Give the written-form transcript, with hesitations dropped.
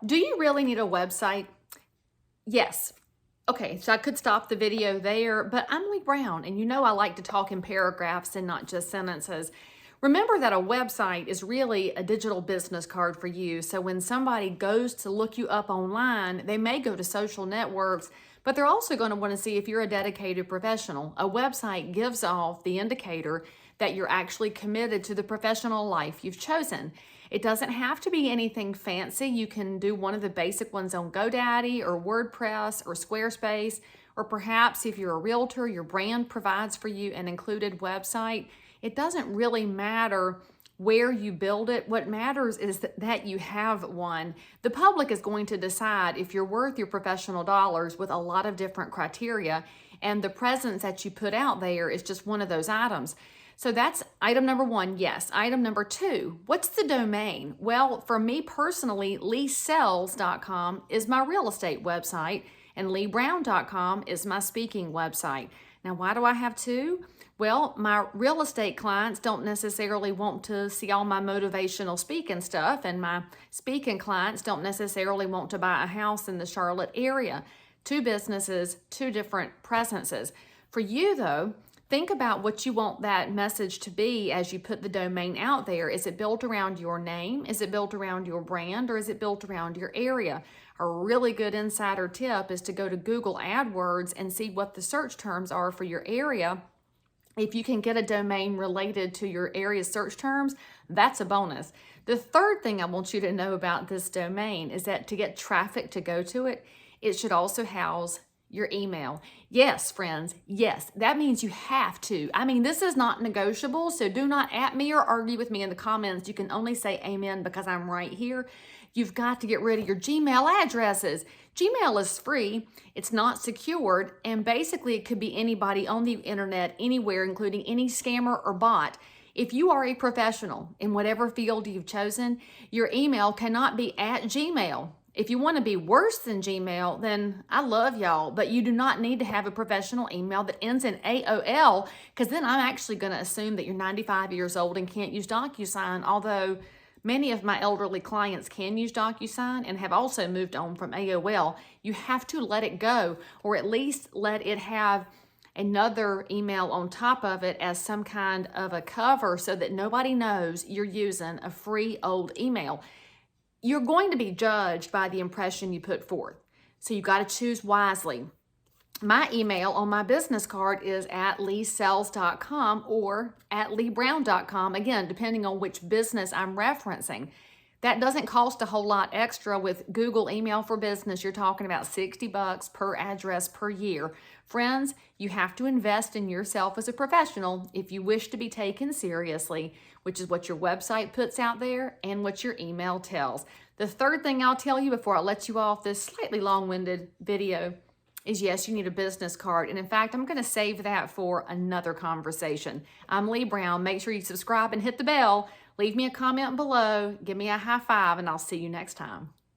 Do you really need a website? Yes. Okay, so I could stop the video there, but I'm Leigh Brown, and you know I like to talk in paragraphs and not just sentences. Remember that a website is really a digital business card for you. So when somebody goes to look you up online, they may go to social networks, but they're also going to want to see if you're a dedicated professional. A website gives off the indicator that you're actually committed to the professional life you've chosen. It doesn't have to be anything fancy. You can do one of the basic ones on GoDaddy or WordPress or Squarespace, or perhaps if you're a realtor, your brand provides for you an included website. It doesn't really matter where you build it. What matters is that you have one. The public is going to decide if you're worth your professional dollars with a lot of different criteria, and the presence that you put out there is just one of those items. So that's item number one, yes. Item number two, what's the domain? Well, for me personally, leesells.com is my real estate website, and leebrown.com is my speaking website. Now, why do I have two? Well, my real estate clients don't necessarily want to see all my motivational speaking stuff, and my speaking clients don't necessarily want to buy a house in the Charlotte area. Two businesses, two different presences. For you, though, think about what you want that message to be as you put the domain out there. Is it built around your name? Is it built around your brand? Or is it built around your area? A really good insider tip is to go to Google AdWords and see what the search terms are for your area. If you can get a domain related to your area's search terms, that's a bonus. The third thing I want you to know about this domain is that to get traffic to go to it, it should also house your email. Yes, friends, yes, that means you have to. I mean, this is not negotiable, so do not at me or argue with me in the comments. You can only say amen because I'm right here. You've got to get rid of your Gmail addresses. Gmail is free, it's not secured, and basically it could be anybody on the internet, anywhere, including any scammer or bot. If you are a professional in whatever field you've chosen, your email cannot be at Gmail. If you want to be worse than Gmail, then I love y'all, but you do not need to have a professional email that ends in AOL, because then I'm actually going to assume that you're 95 years old and can't use DocuSign, although many of my elderly clients can use DocuSign and have also moved on from AOL. You have to let it go, or at least let it have another email on top of it as some kind of a cover so that nobody knows you're using a free old email. You're going to be judged by the impression you put forth. So you've got to choose wisely. My email on my business card is at leesells.com or at leebrown.com, again, depending on which business I'm referencing. That doesn't cost a whole lot extra. With Google Email for Business, you're talking about $60 per address per year. Friends, you have to invest in yourself as a professional if you wish to be taken seriously, which is what your website puts out there and what your email tells. The third thing I'll tell you before I let you off this slightly long-winded video is yes, you need a business card. And in fact, I'm going to save that for another conversation. I'm Leigh Brown. Make sure you subscribe and hit the bell. Leave me a comment below. Give me a high five, and I'll see you next time.